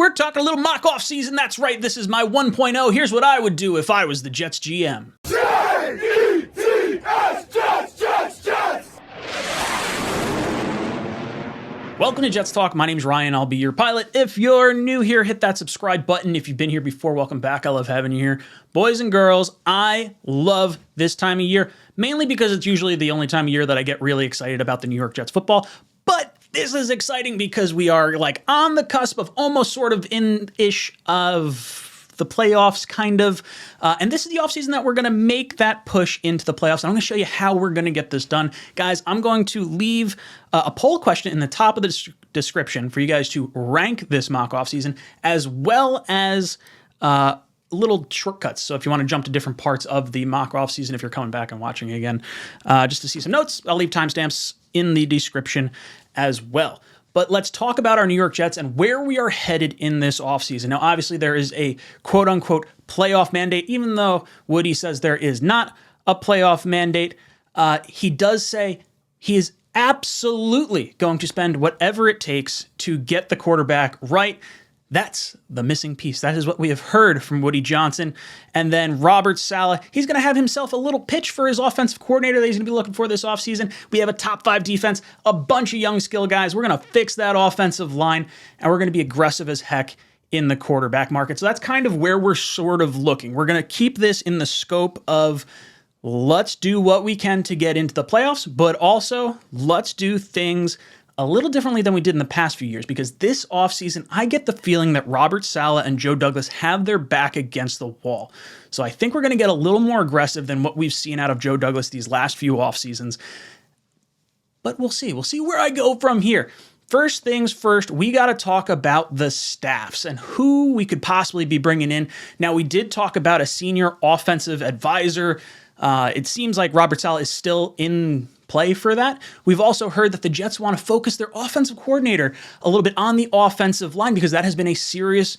we're talking a little mock off season. That's right, this is my 1.0. Here's what I would do if I was the Jets GM. Jets! Welcome to Jets Talk. My name's Ryan. I'll be your pilot. If you're new here, hit that subscribe button. If you've been here before, welcome back. I love having you here. Boys and girls, I love this time of year, mainly because it's usually the only time of year that I get really excited about the New York Jets football. But this is exciting because we are like on the cusp of almost sort of in-ish of the playoffs, kind of. And this is the offseason that we're going to make that push into the playoffs. And I'm going to show you how we're going to get this done. Guys, I'm going to leave a poll question in the top of the description for you guys to rank this mock offseason, as well as little shortcuts. So if you want to jump to different parts of the mock offseason, if you're coming back and watching it again, just to see some notes, I'll leave timestamps in the description as well. But let's talk about our New York Jets and where we are headed in this offseason. Now, obviously, there is a quote-unquote playoff mandate, even though Woody says there is not a playoff mandate. He does say he is absolutely going to spend whatever it takes to get the quarterback right. That's the missing piece. That is what we have heard from Woody Johnson. And then Robert Saleh, he's going to have himself a little pitch for his offensive coordinator that he's going to be looking for this offseason. We have a top 5 defense, a bunch of young skill guys. We're going to fix that offensive line, and we're going to be aggressive as heck in the quarterback market. So that's kind of where we're sort of looking. We're going to keep this in the scope of let's do what we can to get into the playoffs, but also let's do things a little differently than we did in the past few years, because this offseason, I get the feeling that Robert Saleh and Joe Douglas have their back against the wall. So I think we're going to get a little more aggressive than what we've seen out of Joe Douglas these last few offseasons. But we'll see. We'll see where I go from here. First things first, we got to talk about the staffs and who we could possibly be bringing in. Now, we did talk about a senior offensive advisor. It seems like Robert Saleh is still in play for that. We've also heard that the Jets want to focus their offensive coordinator a little bit on the offensive line, because that has been a serious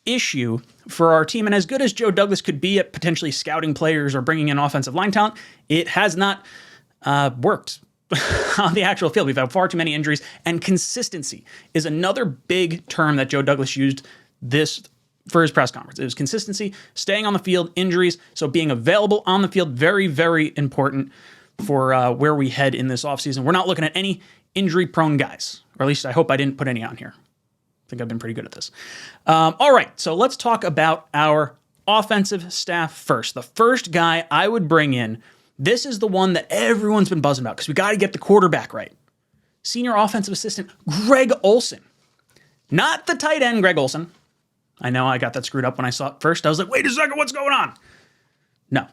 issue for our team. And as good as Joe Douglas could be at potentially scouting players or bringing in offensive line talent, it has not worked on the actual field. We've had far too many injuries, and consistency is another big term that Joe Douglas used for his press conference. It was consistency, staying on the field, injuries. So being available on the field, very, very important for where we head in this offseason. We're not looking at any injury-prone guys, or at least I hope I didn't put any on here. I think I've been pretty good at this. All right, so let's talk about our offensive staff first. The first guy I would bring in, this is the one that everyone's been buzzing about, because we got to get the quarterback right. Senior offensive assistant Greg Olsen. Not the tight end Greg Olsen. I know I got that screwed up when I saw it first. I was like, wait a second, what's going on? No.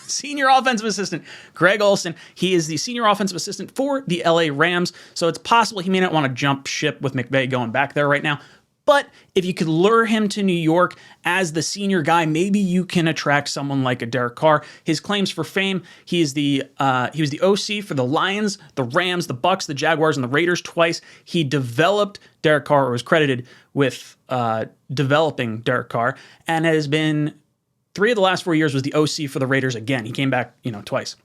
Senior offensive assistant Greg Olsen. He is the senior offensive assistant for the LA Rams. So it's possible he may not want to jump ship with McVay going back there right now. But if you could lure him to New York as the senior guy, maybe you can attract someone like a Derek Carr. His claims for fame: he was the OC for the Lions, the Rams, the Bucks, the Jaguars, and the Raiders twice. He developed Derek Carr, or was credited with developing Derek Carr, and has been 3 of the last 4 years was the OC for the Raiders again. He came back, twice.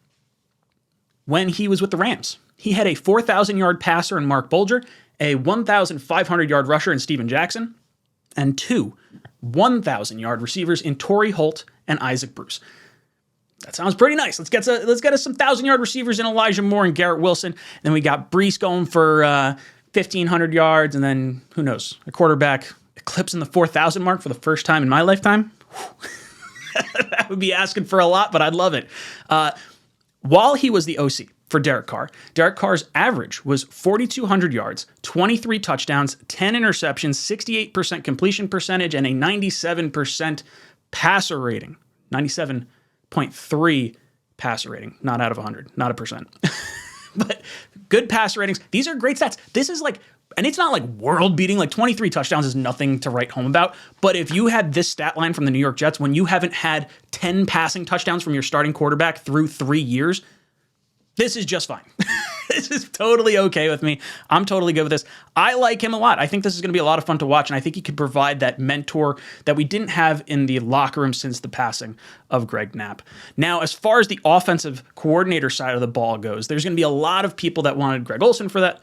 When he was with the Rams, he had a 4,000-yard passer in Mark Bulger, a 1,500-yard rusher in Steven Jackson, and 2 1,000-yard receivers in Torrey Holt and Isaac Bruce. That sounds pretty nice. Let's get us some 1,000-yard receivers in Elijah Moore and Garrett Wilson. And then we got Brees going for 1,500 yards, and then who knows, a quarterback eclipsing the 4,000 mark for the first time in my lifetime. That would be asking for a lot, but I'd love it. While he was the OC for Derek Carr's average was 4,200 yards, 23 touchdowns, 10 interceptions, 68% completion percentage, and a 97% passer rating. 97.3 passer rating, not out of 100, not a percent. But good passer ratings. These are great stats. This is like, and it's not like world beating, like 23 touchdowns is nothing to write home about. But if you had this stat line from the New York Jets, when you haven't had 10 passing touchdowns from your starting quarterback through 3 years, this is just fine. This is totally okay with me. I'm totally good with this. I like him a lot. I think this is going to be a lot of fun to watch, and I think he could provide that mentor that we didn't have in the locker room since the passing of Greg Knapp. Now, as far as the offensive coordinator side of the ball goes, there's going to be a lot of people that wanted Greg Olsen for that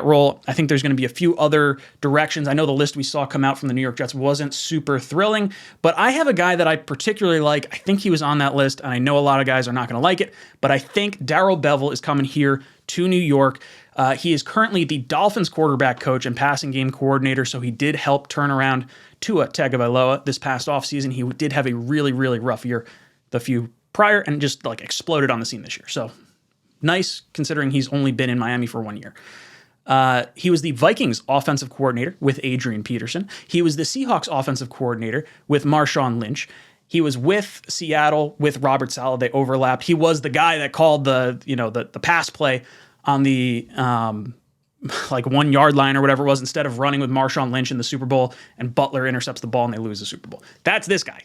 role. I think there's going to be a few other directions. I know the list we saw come out from the New York Jets wasn't super thrilling, but I have a guy that I particularly like. I think he was on that list, and I know a lot of guys are not going to like it, but I think Darrell Bevell is coming here to New York. He is currently the Dolphins quarterback coach and passing game coordinator, so he did help turn around Tua Tagovailoa this past offseason. He did have a really, really rough year the few prior and just like exploded on the scene this year. So nice considering he's only been in Miami for 1 year. He was the Vikings offensive coordinator with Adrian Peterson. He was the Seahawks offensive coordinator with Marshawn Lynch. He was with Seattle with Robert Saleh. They overlapped. He was the guy that called the pass play on the 1 yard line or whatever it was, instead of running with Marshawn Lynch in the Super Bowl and Butler intercepts the ball and they lose the Super Bowl. That's this guy.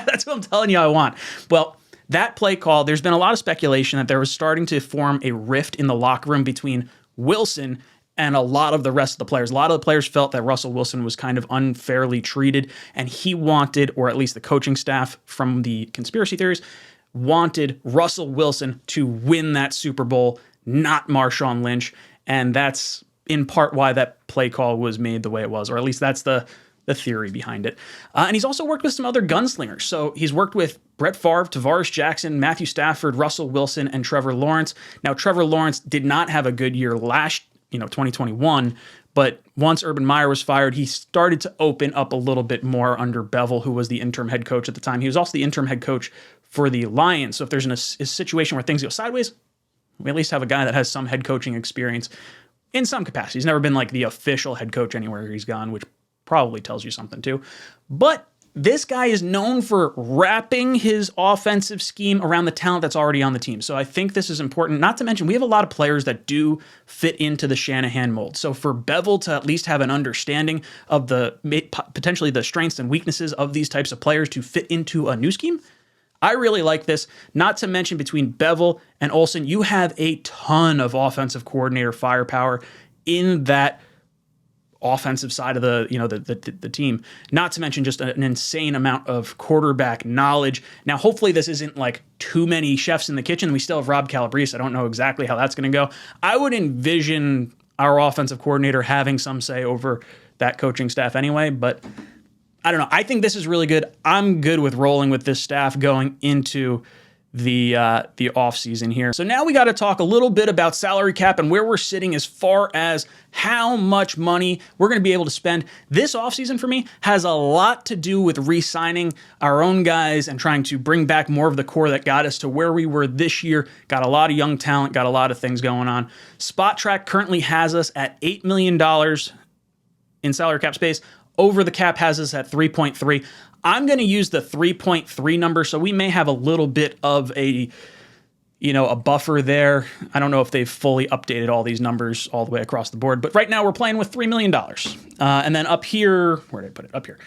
That's what I'm telling you I want. Well, that play call, there's been a lot of speculation that there was starting to form a rift in the locker room between Wilson and a lot of the rest of the players. A lot of the players felt that Russell Wilson was kind of unfairly treated, and he wanted, or at least the coaching staff from the conspiracy theories, wanted Russell Wilson to win that Super Bowl, not Marshawn Lynch. And that's in part why that play call was made the way it was, or at least that's the theory behind it. And he's also worked with some other gunslingers. So he's worked with Brett Favre, Tavares Jackson, Matthew Stafford, Russell Wilson, and Trevor Lawrence. Now, Trevor Lawrence did not have a good year 2021, but once Urban Meyer was fired, he started to open up a little bit more under Bevell, who was the interim head coach at the time. He was also the interim head coach for the Lions. So if there's a situation where things go sideways, we at least have a guy that has some head coaching experience in some capacity. He's never been like the official head coach anywhere he's gone, which probably tells you something too. But this guy is known for wrapping his offensive scheme around the talent that's already on the team. So I think this is important. Not to mention, we have a lot of players that do fit into the Shanahan mold. So for Bevell to at least have an understanding of potentially the strengths and weaknesses of these types of players to fit into a new scheme, I really like this. Not to mention, between Bevell and Olsen, you have a ton of offensive coordinator firepower in that offensive side of the team, not to mention just an insane amount of quarterback knowledge. Now, hopefully this isn't like too many chefs in the kitchen. We still have Rob Calabrese. I don't know exactly how that's going to go. I would envision our offensive coordinator having some say over that coaching staff anyway, but I don't know. I think this is really good. I'm good with rolling with this staff going into the offseason here. So now we got to talk a little bit about salary cap and where we're sitting as far as how much money we're going to be able to spend. This offseason for me has a lot to do with re-signing our own guys and trying to bring back more of the core that got us to where we were this year. Got a lot of young talent, got a lot of things going on. Spot Track currently has us at $8 million in salary cap space. Over the cap has us at 3.3. I'm going to use the 3.3 number, so we may have a little bit of a buffer there. I don't know if they've fully updated all these numbers all the way across the board, but right now we're playing with $3 million. And then up here, where did I put it? Up here.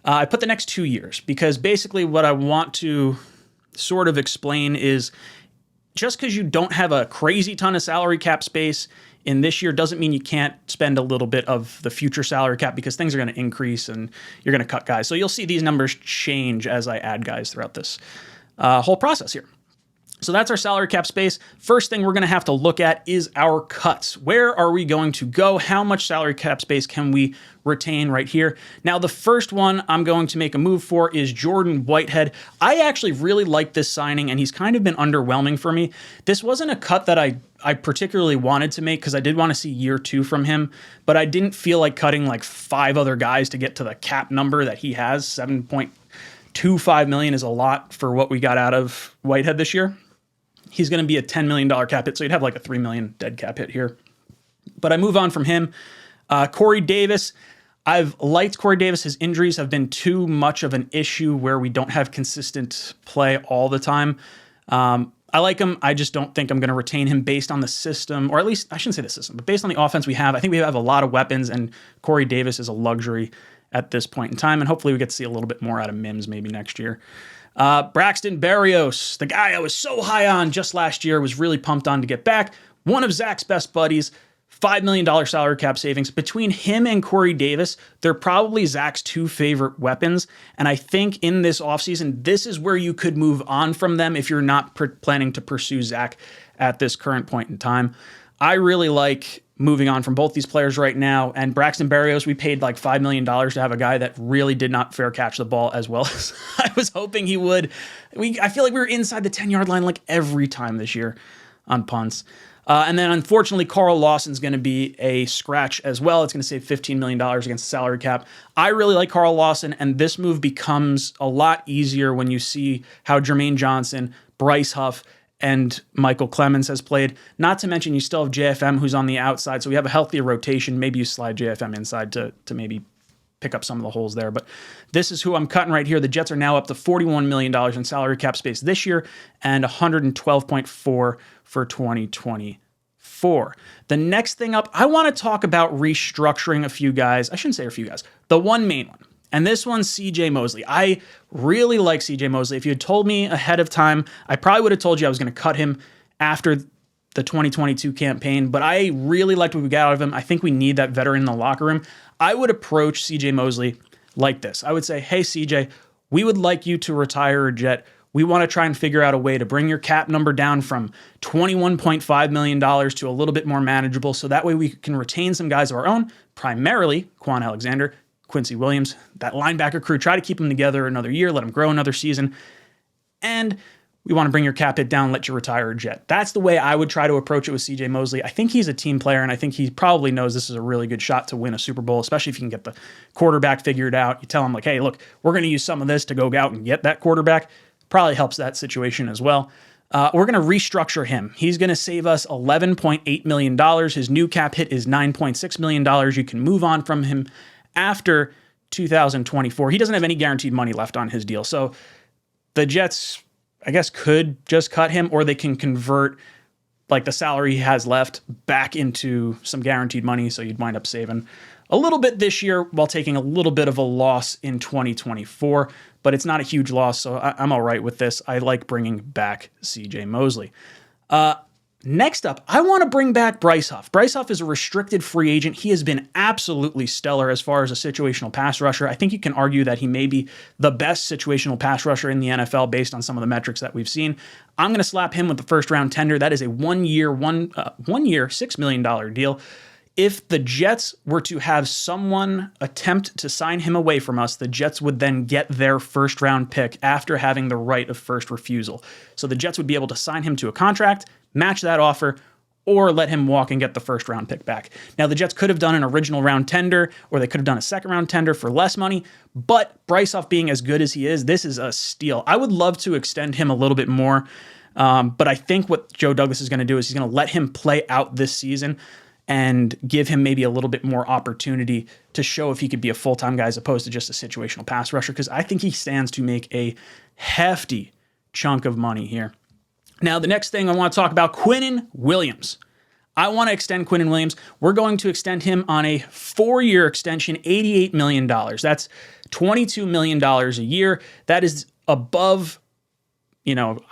I put the next 2 years, because basically what I want to sort of explain is just because you don't have a crazy ton of salary cap space in this year doesn't mean you can't spend a little bit of the future salary cap, because things are going to increase and you're going to cut guys. So you'll see these numbers change as I add guys throughout this whole process here. So that's our salary cap space. First thing we're going to have to look at is our cuts. Where are we going to go? How much salary cap space can we retain right here? Now, the first one I'm going to make a move for is Jordan Whitehead. I actually really like this signing, and he's kind of been underwhelming for me. This wasn't a cut that I particularly wanted to make, because I did want to see year 2 from him, but I didn't feel like cutting like 5 other guys to get to the cap number that he has. $7.25 million is a lot for what we got out of Whitehead this year. He's going to be a $10 million cap hit, so you'd have like a $3 million dead cap hit here. But I move on from him. Corey Davis. I've liked Corey Davis. His injuries have been too much of an issue where we don't have consistent play all the time. I like him. I just don't think I'm going to retain him based on the system, or at least I shouldn't say the system, but based on the offense we have. I think we have a lot of weapons, and Corey Davis is a luxury at this point in time, and hopefully we get to see a little bit more out of Mims maybe next year. Braxton Berrios, the guy I was so high on just last year, was really pumped on to get back. one of Zach's best buddies, $5 million salary cap savings. Between him and Corey Davis, they're probably Zach's two favorite weapons. And I think in this offseason, this is where you could move on from them if you're not planning to pursue Zach at this current point in time. I really like moving on from both these players right now. And Braxton Berrios, we paid like $5 million to have a guy that really did not fair catch the ball as well as I was hoping he would. I feel like we were inside the 10-yard line like every time this year on punts. And then, unfortunately, Carl Lawson's going to be a scratch as well. It's going to save $15 million against the salary cap. I really like Carl Lawson, and this move becomes a lot easier when you see how Jermaine Johnson, Bryce Huff, and Michael Clemens has played. Not to mention you still have JFM who's on the outside, so we have a healthier rotation. Maybe you slide JFM inside to maybe pick up some of the holes there. But this is who I'm cutting right here. The Jets are now up to $41 million in salary cap space this year and $112.4 for 2024. The next thing up, I want to talk about restructuring a few guys. I shouldn't say a few guys. The one main one. And this one's CJ Mosley. I really like CJ Mosley. If you had told me ahead of time, I probably would have told you I was going to cut him after the 2022 campaign, but I really liked what we got out of him. I think we need that veteran in the locker room. I would approach CJ Mosley like this. I would say, hey, CJ, we would like you to retire a Jet. We want to try and figure out a way to bring your cap number down from $21.5 million to a little bit more manageable, so that way we can retain some guys of our own, primarily Quan Alexander, Quincy Williams, that linebacker crew, try to keep them together another year, let them grow another season. And we want to bring your cap hit down, let you retire a Jet. That's the way I would try to approach it with CJ Mosley. I think he's a team player, and I think he probably knows this is a really good shot to win a Super Bowl, especially if you can get the quarterback figured out. You tell him, like, hey, look, we're going to use some of this to go out and get that quarterback. Probably helps that situation as well. We're going to restructure him. He's going to save us $11.8 million. His new cap hit is $9.6 million. You can move on from him after 2024. He doesn't have any guaranteed money left on his deal. So the Jets, I guess, could just cut him, or they can convert like the salary he has left back into some guaranteed money. So you'd wind up saving a little bit this year while taking a little bit of a loss in 2024, but it's not a huge loss. So I'm all right with this. I like bringing back CJ Mosley. Next up, I want to bring back Bryce Huff. Bryce Huff is a restricted free agent. He has been absolutely stellar as far as a situational pass rusher. I think you can argue that he may be the best situational pass rusher in the NFL based on some of the metrics that we've seen. I'm going to slap him with the first round tender. That is a one year, $6 million deal. If the Jets were to have someone attempt to sign him away from us, the Jets would then get their first round pick after having the right of first refusal. So the Jets would be able to sign him to a contract, match that offer, or let him walk and get the first round pick back. Now, the Jets could have done an original round tender, or they could have done a second round tender for less money, but Bryce Huff being as good as he is, this is a steal. I would love to extend him a little bit more, but I think what Joe Douglas is going to do is he's going to let him play out this season and give him maybe a little bit more opportunity to show if he could be a full-time guy as opposed to just a situational pass rusher, because I think he stands to make a hefty chunk of money here. Now, the next thing I want to talk about, Quinnen Williams. I want to extend Quinnen Williams. We're going to extend him on a 4-year extension, $88 million. That's $22 million a year. That is above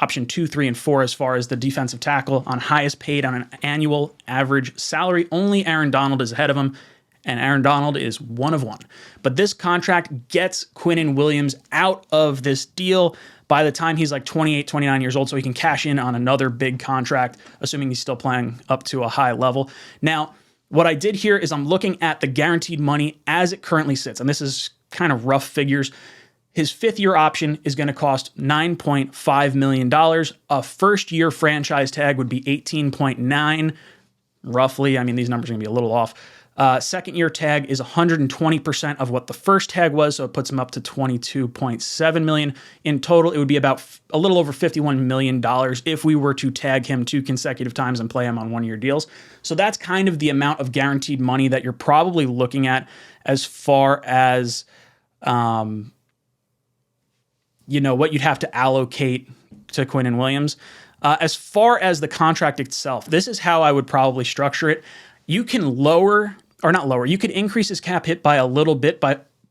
option 2, 3, and 4 as far as the defensive tackle on highest paid on an annual average salary. Only Aaron Donald is ahead of him, and Aaron Donald is one of one. But this contract gets Quinnen Williams out of this deal by the time he's like 28, 29 years old, so he can cash in on another big contract, assuming he's still playing up to a high level. Now, what I did here is I'm looking at the guaranteed money as it currently sits, and this is kind of rough figures. His 5th-year option is going to cost $9.5 million. A first-year franchise tag would be $18.9, roughly. I mean, these numbers are going to be a little off. Second-year tag is 120% of what the first tag was, so it puts him up to $22.7 million. In total, it would be about a little over $51 million if we were to tag him 2 consecutive times and play him on 1-year deals. So that's kind of the amount of guaranteed money that you're probably looking at as far as what you'd have to allocate to Quinnen Williams. As far as the contract itself, this is how I would probably structure it. You can you could increase his cap hit by a little bit,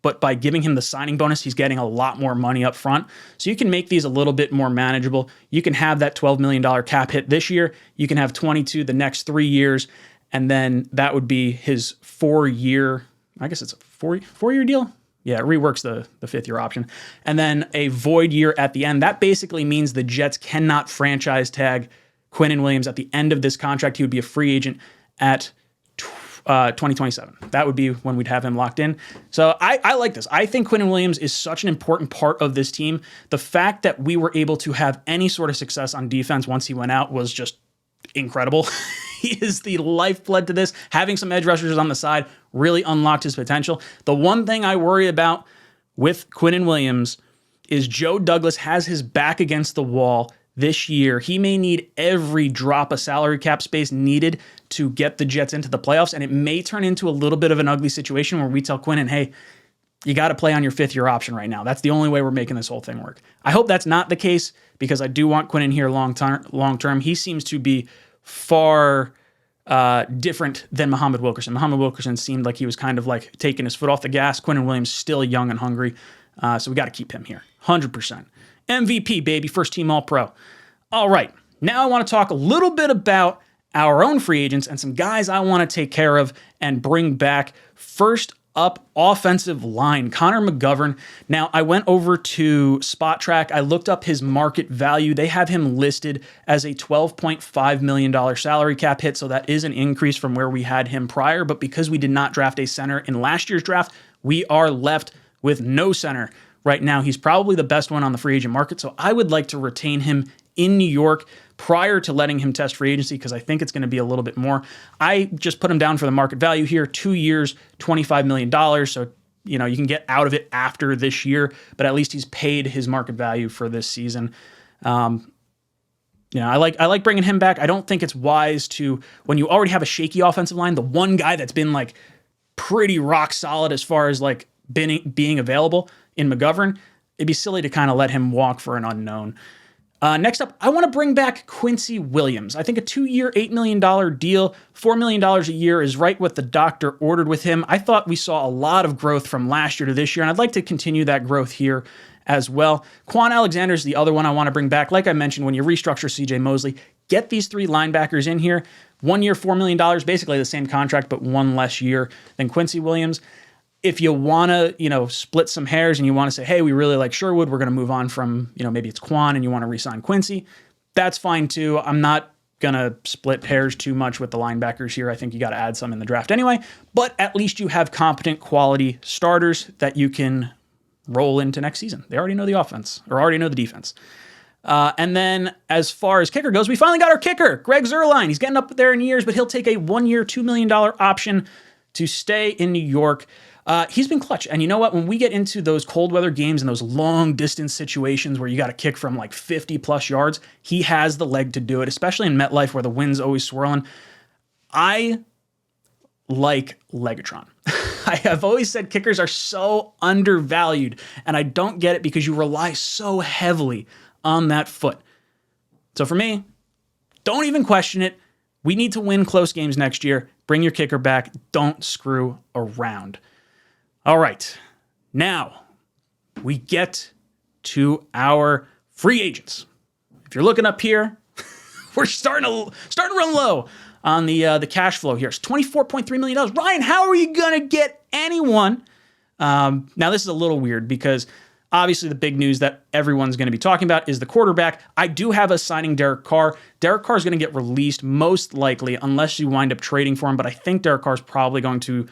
but by giving him the signing bonus, he's getting a lot more money up front. So you can make these a little bit more manageable. You can have that $12 million cap hit this year. You can have 22 the next 3 years, and then that would be his 4-year, I guess it's a four-year deal. Yeah, it reworks the 5th-year option. And then a void year at the end. That basically means the Jets cannot franchise tag Quinnen Williams at the end of this contract. He would be a free agent at 2027. That would be when we'd have him locked in. So I like this. I think Quinnen Williams is such an important part of this team. The fact that we were able to have any sort of success on defense once he went out was just incredible. He is the lifeblood to this. Having some edge rushers on the side really unlocked his potential. The one thing I worry about with Quinnen Williams is Joe Douglas has his back against the wall this year. He may need every drop of salary cap space needed to get the Jets into the playoffs, and it may turn into a little bit of an ugly situation where we tell Quinnen, hey, you got to play on your 5th-year option right now. That's the only way we're making this whole thing work. I hope that's not the case because I do want Quinnen here long term. He seems to be far different than Muhammad Wilkerson. Muhammad Wilkerson seemed like he was kind of like taking his foot off the gas. Quinnen Williams still young and hungry, so we got to keep him here, 100%. MVP, baby, first team All-Pro. All right, now I want to talk a little bit about our own free agents and some guys I want to take care of and bring back. First up, offensive line, Connor McGovern. Now, I went over to Spot Track. I looked up his market value. They have him listed as a $12.5 million salary cap hit, so that is an increase from where we had him prior. But because we did not draft a center in last year's draft, we are left with no center right now. He's probably the best one on the free agent market, so I would like to retain him in New York prior to letting him test free agency because I think it's going to be a little bit more. I just put him down for the market value here, 2 years, $25 million. So, you can get out of it after this year, but at least he's paid his market value for this season. I like bringing him back. I don't think it's wise to, when you already have a shaky offensive line, the one guy that's been like pretty rock solid as far as like being available in McGovern, it'd be silly to kind of let him walk for an unknown. Next up, I want to bring back Quincy Williams. I think a 2-year, $8 million deal, $4 million a year is right what the doctor ordered with him. I thought we saw a lot of growth from last year to this year, and I'd like to continue that growth here as well. Quan Alexander is the other one I want to bring back. Like I mentioned, when you restructure CJ Mosley, get these 3 linebackers in here. 1 year, $4 million, basically the same contract, but 1 less year than Quincy Williams. If you want to, split some hairs and you want to say, hey, we really like Sherwood, we're going to move on from, maybe it's Quan and you want to re-sign Quincy, that's fine too. I'm not going to split hairs too much with the linebackers here. I think you got to add some in the draft anyway, but at least you have competent quality starters that you can roll into next season. They already know the offense or already know the defense. And then as far as kicker goes, we finally got our kicker, Greg Zuerlein. He's getting up there in years, but he'll take a 1-year, $2 million option to stay in New York. He's been clutch. And you know what? When we get into those cold weather games and those long distance situations where you got to kick from like 50 plus yards, he has the leg to do it, especially in MetLife where the wind's always swirling. I like Legatron. I have always said kickers are so undervalued, and I don't get it because you rely so heavily on that foot. So for me, don't even question it. We need to win close games next year. Bring your kicker back. Don't screw around. All right, now we get to our free agents. If you're looking up here, we're starting to run low on the cash flow here. It's $24.3 million. Ryan, how are you going to get anyone? Now, this is a little weird because obviously the big news that everyone's going to be talking about is the quarterback. I do have us signing Derek Carr. Derek Carr is going to get released most likely unless you wind up trading for him, but I think Derek Carr is probably going to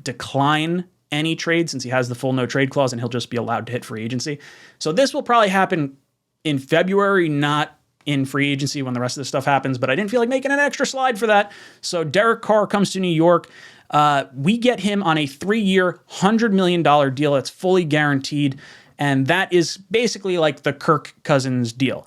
decline any trade since he has the full no trade clause and he'll just be allowed to hit free agency. So this will probably happen in February, not in free agency when the rest of this stuff happens, but I didn't feel like making an extra slide for that. So Derek Carr comes to New York. We get him on a 3-year, $100 million deal that's fully guaranteed, and that is basically like the Kirk Cousins deal.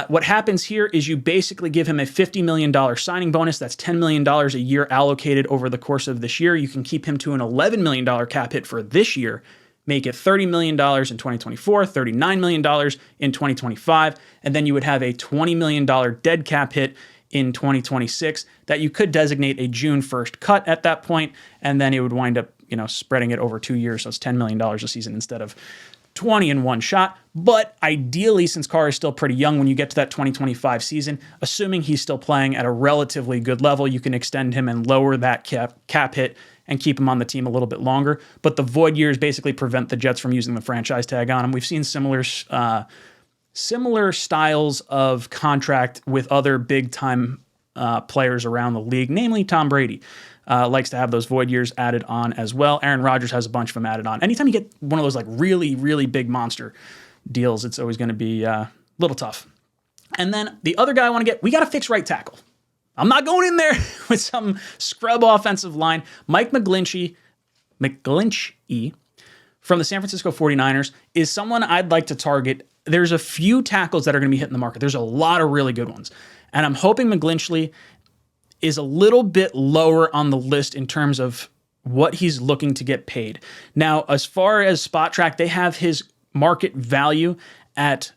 What happens here is you basically give him a $50 million signing bonus. That's $10 million a year allocated over the course of this year. You can keep him to an $11 million cap hit for this year, make it $30 million in 2024, $39 million in 2025, and then you would have a $20 million dead cap hit in 2026 that you could designate a June 1st cut at that point, and then it would wind up spreading it over 2 years. So it's $10 million a season instead of 20 in one shot. But ideally, since Carr is still pretty young, when you get to that 2025 season, assuming he's still playing at a relatively good level, you can extend him and lower that cap hit and keep him on the team a little bit longer. But the void years basically prevent the Jets from using the franchise tag on him. We've seen similar styles of contract with other big-time players around the league, namely Tom Brady. Likes to have those void years added on as well. Aaron Rodgers has a bunch of them added on. Anytime you get one of those like really, really big monster deals, it's always going to be a little tough. And then the other guy I want to get, we got to fix right tackle. I'm not going in there with some scrub offensive line. Mike McGlinchey from the San Francisco 49ers is someone I'd like to target. There's a few tackles that are going to be hitting the market. There's a lot of really good ones. And I'm hoping McGlinchey is a little bit lower on the list in terms of what he's looking to get paid. Now, as far as Spot Track, they have his market value at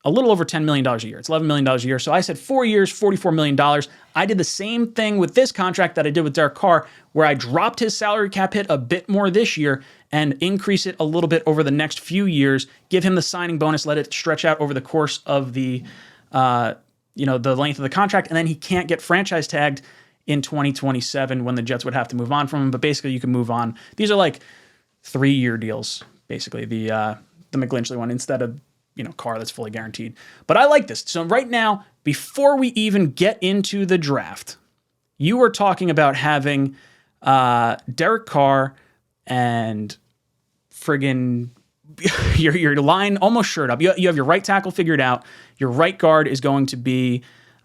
a little over $10 million a year. It's $11 million a year. So I said 4 years, $44 million. I did the same thing with this contract that I did with Derek Carr, where I dropped his salary cap hit a bit more this year and increase it a little bit over the next few years, give him the signing bonus, let it stretch out over the course of the length of the contract, and then he can't get franchise tagged in 2027 when the Jets would have to move on from him. But basically, you can move on. These are like 3-year deals, basically, the McGlinchey one, instead of Carr that's fully guaranteed. But I like this. So right now, before we even get into the draft, you were talking about having Derek Carr and friggin' your line almost shored up. You have your right tackle figured out. Your right guard is going to be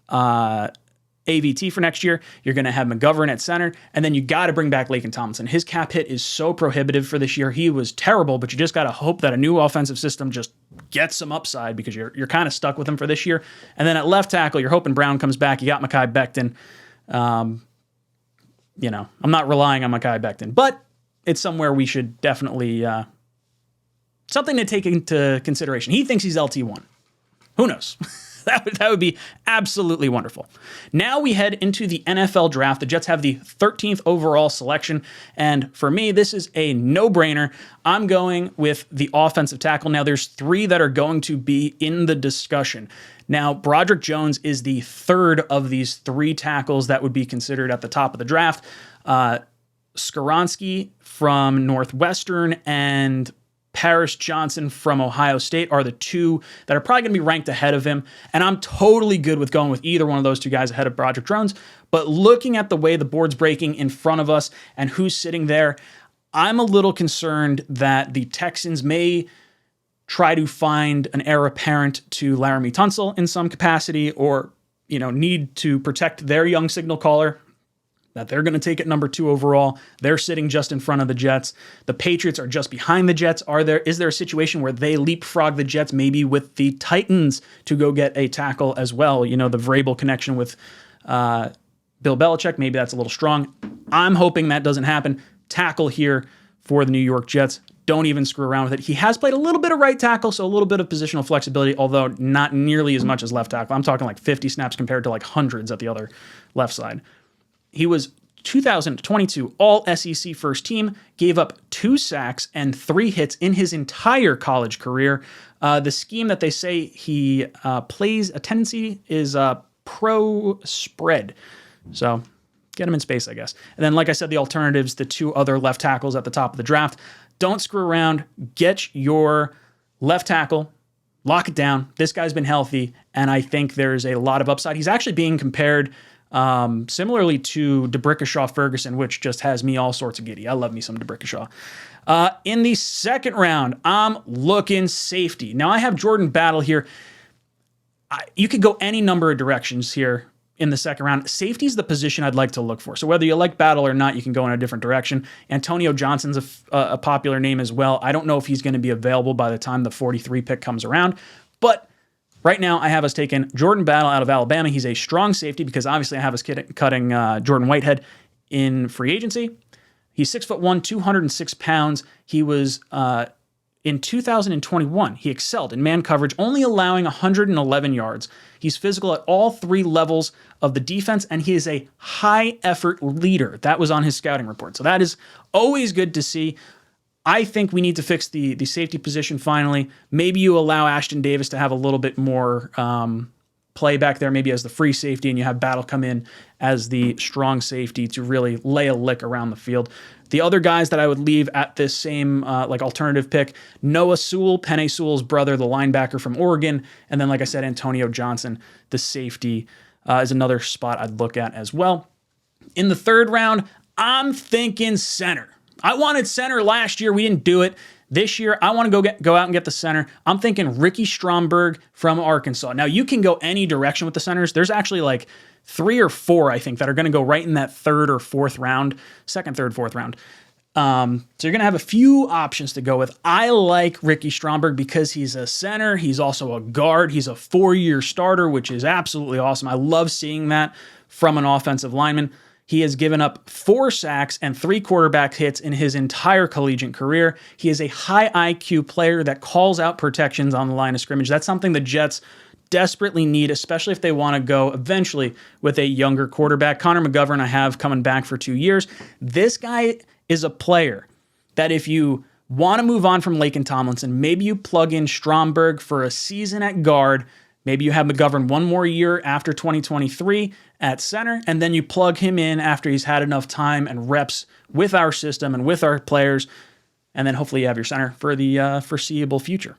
AVT for next year. You're going to have McGovern at center, and then you got to bring back Laken Tomlinson. His cap hit is so prohibitive for this year. He was terrible, but you just got to hope that a new offensive system just gets some upside, because you're kind of stuck with him for this year. And then at left tackle, you're hoping Brown comes back. You got Mekhi Becton. I'm not relying on Mekhi Becton, but it's somewhere we should definitely something to take into consideration. He thinks he's LT1. Who knows? That would be absolutely wonderful. Now we head into the NFL draft. The Jets have the 13th overall selection, and for me, this is a no-brainer. I'm going with the offensive tackle. Now, there's 3 that are going to be in the discussion. Now, Broderick Jones is the third of these 3 tackles that would be considered at the top of the draft. Skoronski from Northwestern and Paris Johnson from Ohio State are the 2 that are probably going to be ranked ahead of him. And I'm totally good with going with either one of those 2 guys ahead of Broderick Jones. But looking at the way the board's breaking in front of us and who's sitting there, I'm a little concerned that the Texans may try to find an heir apparent to Laramie Tunsil in some capacity, or, need to protect their young signal caller that they're going to take at number 2 overall. They're sitting just in front of the Jets. The Patriots are just behind the Jets. Is there a situation where they leapfrog the Jets, maybe with the Titans, to go get a tackle as well? The Vrabel connection with Bill Belichick, maybe that's a little strong. I'm hoping that doesn't happen. Tackle here for the New York Jets. Don't even screw around with it. He has played a little bit of right tackle, so a little bit of positional flexibility, although not nearly as much as left tackle. I'm talking like 50 snaps compared to like hundreds at the other left side. He was 2022 All-SEC first team, gave up 2 sacks and 3 hits in his entire college career. The scheme that they say he plays a tendency is pro spread. So get him in space, I guess. And then, like I said, the alternatives, the 2 other left tackles at the top of the draft. Don't screw around. Get your left tackle. Lock it down. This guy's been healthy, and I think there's a lot of upside. He's actually being compared similarly to DeBrickashaw Ferguson, which just has me all sorts of giddy. I love me some DeBrickashaw. In the second round, I'm looking safety. Now, I have Jordan Battle here. You could go any number of directions here in the second round. Safety is the position I'd like to look for. So whether you like Battle or not, you can go in a different direction. Antonio Johnson's a popular name as well. I don't know if he's going to be available by the time the 43 pick comes around, but right now, I have us taking Jordan Battle out of Alabama. He's a strong safety because obviously I have us cutting Jordan Whitehead in free agency. He's 6'1", 206 pounds. He was In 2021, he excelled in man coverage, only allowing 111 yards. He's physical at all three levels of the defense, and he is a high-effort leader. That was on his scouting report. So that is always good to see. I think we need to fix the safety position finally. Maybe you allow Ashton Davis to have a little bit more play back there, maybe as the free safety, and you have Battle come in as the strong safety to really lay a lick around the field. The other guys that I would leave at this same alternative pick, Noah Sewell, Penei Sewell's brother, the linebacker from Oregon, and then, like I said, Antonio Johnson, the safety, is another spot I'd look at as well. In the third round, I'm thinking center. I wanted center last year. We didn't do it. This year, I want to go out and get the center. I'm thinking Ricky Stromberg from Arkansas. Now, you can go any direction with the centers. There's actually like 3 or 4, I think, that are going to go right in that third or fourth round, second, third, fourth round. So you're going to have a few options to go with. I like Ricky Stromberg because he's a center. He's also a guard. He's a 4-year starter, which is absolutely awesome. I love seeing that from an offensive lineman. He has given up 4 sacks and 3 quarterback hits in his entire collegiate career. He is a high IQ player that calls out protections on the line of scrimmage. That's something the Jets desperately need, especially if they want to go eventually with a younger quarterback. Connor McGovern, I have coming back for 2 years. This guy is a player that if you want to move on from Laken Tomlinson, maybe you plug in Stromberg for a season at guard. Maybe you have McGovern 1 more year after 2023 at center, and then you plug him in after he's had enough time and reps with our system and with our players, and then hopefully you have your center for the foreseeable future.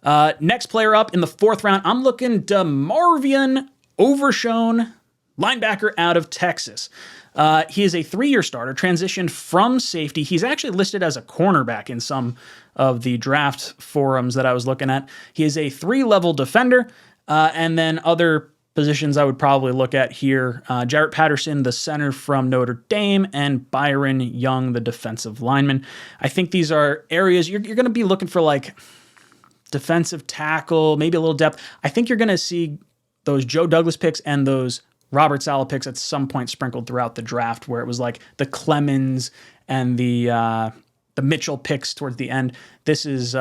Next player up in the 4th round, I'm looking DeMarvion Overshown, linebacker out of Texas. He is a 3-year starter, transitioned from safety. He's actually listed as a cornerback in some of the draft forums that I was looking at. He is a 3-level defender, and then other positions I would probably look at here. Jarrett Patterson, the center from Notre Dame, and Byron Young, the defensive lineman. I think these are areas you're going to be looking for, like defensive tackle, maybe a little depth. I think you're going to see those Joe Douglas picks and those Robert Saleh picks at some point sprinkled throughout the draft, where it was like the Clemens and the Mitchell picks towards the end. This is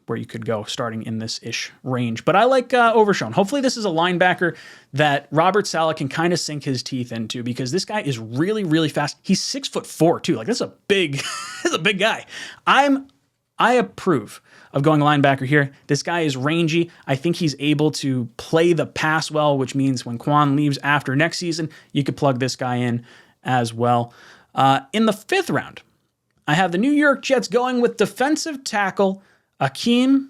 where you could go starting in this ish range. But I like Overshown. Hopefully this is a linebacker that Robert Saleh can kind of sink his teeth into, because this guy is really, really fast. He's 6'4" too. Like, that's a big, that's a big guy. I approve of going linebacker here. This guy is rangy. I think he's able to play the pass well, which means when Quan leaves after next season, you could plug this guy in as well. In the 5th round, I have the New York Jets going with defensive tackle Akeem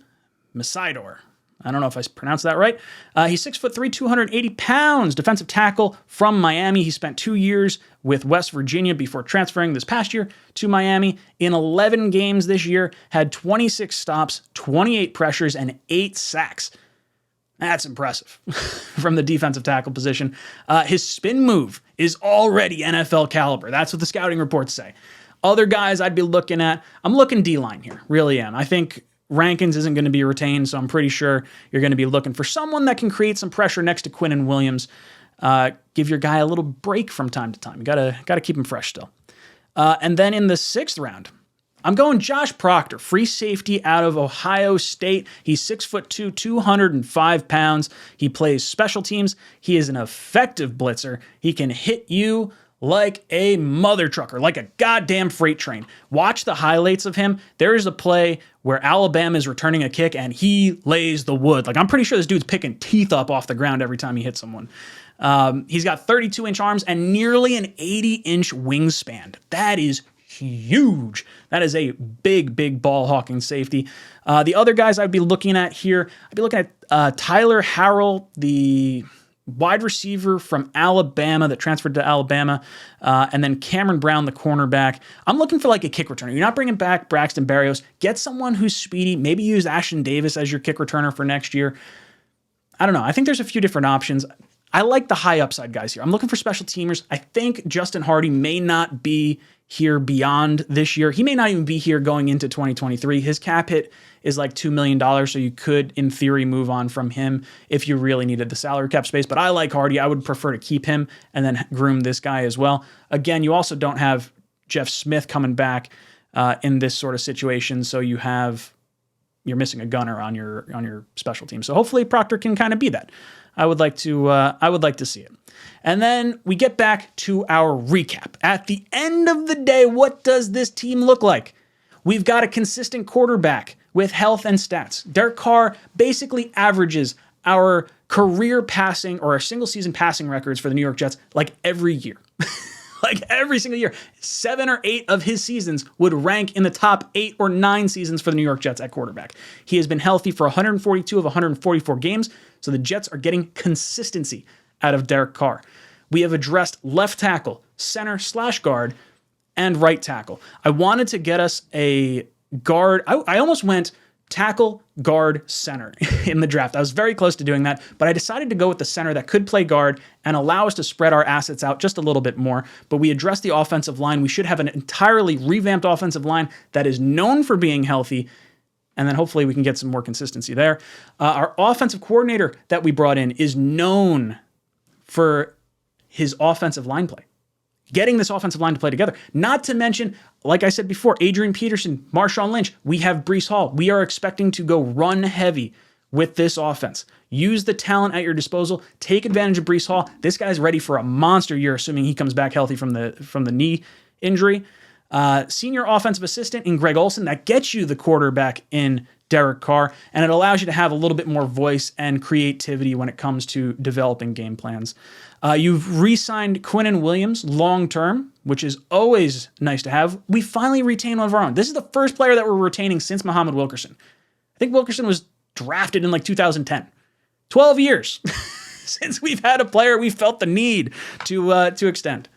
Mesidor. I don't know if I pronounced that right. He's 6'3", 280 pounds, defensive tackle from Miami. He spent 2 years with West Virginia before transferring this past year to Miami. In 11 games this year, had 26 stops, 28 pressures, and 8 sacks. That's impressive from the defensive tackle position. His spin move is already NFL caliber. That's what the scouting reports say. Other guys I'd be looking at, I'm looking D-line here, really am. I think Rankins isn't going to be retained, so I'm pretty sure you're going to be looking for someone that can create some pressure next to Quinnen Williams. Give your guy a little break from time to time. You gotta keep him fresh still. And then in the 6th round, I'm going Josh Proctor, free safety out of Ohio State. He's 6'2", 205 pounds. He plays special teams. He is an effective blitzer. He can hit you like a mother trucker, like a goddamn freight train. Watch the highlights of him. There is a play where Alabama is returning a kick and he lays the wood. Like, I'm pretty sure this dude's picking teeth up off the ground every time he hits someone. He's got 32-inch arms and nearly an 80-inch wingspan. That is huge. That is a big, big ball-hawking safety. The other guys I'd be looking at here, I'd be looking at Tyler Harrell, the wide receiver from Alabama that transferred to Alabama, and then Cameron Brown, the cornerback. I'm looking for like a kick returner. You're not bringing back Braxton Berrios. Get someone who's speedy. Maybe use Ashton Davis as your kick returner for next year. I don't know. I think there's a few different options. I like the high upside guys here. I'm looking for special teamers. I think Justin Hardy may not be here beyond this year. He may not even be here going into 2023. His cap hit is like $2 million, so you could, in theory, move on from him if you really needed the salary cap space. But I like Hardy. I would prefer to keep him and then groom this guy as well. Again, you also don't have Jeff Smith coming back in this sort of situation, so you have you're missing a gunner on your special team. So hopefully Proctor can kind of be that. I would like to see it. And then we get back to our recap. At the end of the day, what does this team look like? We've got a consistent quarterback with health and stats. Derek Carr basically averages our career passing or our single season passing records for the New York Jets like every year. Like every single year. 7 or 8 of his seasons would rank in the top 8 or 9 seasons for the New York Jets at quarterback. He has been healthy for 142 of 144 games, so the Jets are getting consistency out of Derek Carr. We have addressed left tackle, center/guard, and right tackle. I wanted to get us a guard. I almost went tackle, guard, center in the draft. I was very close to doing that, but I decided to go with the center that could play guard and allow us to spread our assets out just a little bit more. But we addressed the offensive line. We should have an entirely revamped offensive line that is known for being healthy, and then hopefully we can get some more consistency there. Our offensive coordinator that we brought in is known for his offensive line play. Getting this offensive line to play together. Not to mention, like I said before, Adrian Peterson, Marshawn Lynch, we have Breece Hall. We are expecting to go run heavy with this offense. Use the talent at your disposal. Take advantage of Breece Hall. This guy's ready for a monster year, assuming he comes back healthy from the knee injury. Senior offensive assistant in Greg Olsen. That gets you the quarterback in Derek Carr, and it allows you to have a little bit more voice and creativity when it comes to developing game plans. You've re-signed Quinnen Williams long-term, which is always nice to have. We finally retained one of our own. This is the first player that we're retaining since Muhammad Wilkerson. I think Wilkerson was drafted in like 2010. 12 years since we've had a player we felt the need to extend.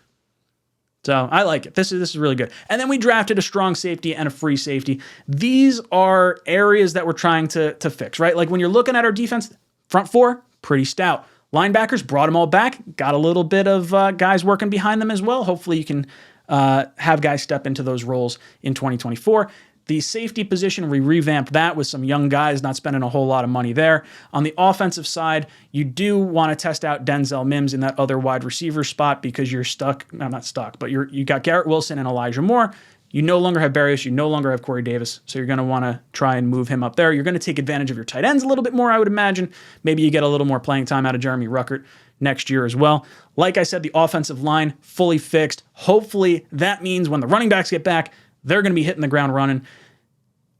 So I like it. This is really good. And then we drafted a strong safety and a free safety. These are areas that we're trying to fix, right? Like when you're looking at our defense, front four, pretty stout. Linebackers, brought them all back. Got a little bit of guys working behind them as well. Hopefully you can have guys step into those roles in 2024. The safety position, we revamped that with some young guys, not spending a whole lot of money there. On the offensive side, you do want to test out Denzel Mims in that other wide receiver spot because you're stuck. No, not stuck, but you got Garrett Wilson and Elijah Moore. You no longer have Barrios. You no longer have Corey Davis. So you're going to want to try and move him up there. You're going to take advantage of your tight ends a little bit more, I would imagine. Maybe you get a little more playing time out of Jeremy Ruckert next year as well. Like I said, the offensive line fully fixed. Hopefully that means when the running backs get back, they're going to be hitting the ground running.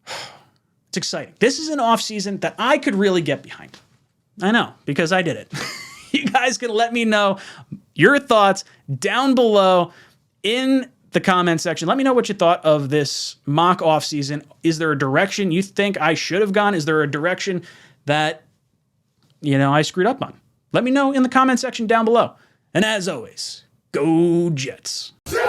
It's exciting. This is an offseason that I could really get behind. I know, because I did it. You guys can let me know your thoughts down below in the comment section. Let me know what you thought of this mock offseason. Is there a direction you think I should have gone? Is there a direction that, I screwed up on? Let me know in the comment section down below. And as always, go Jets. Jets!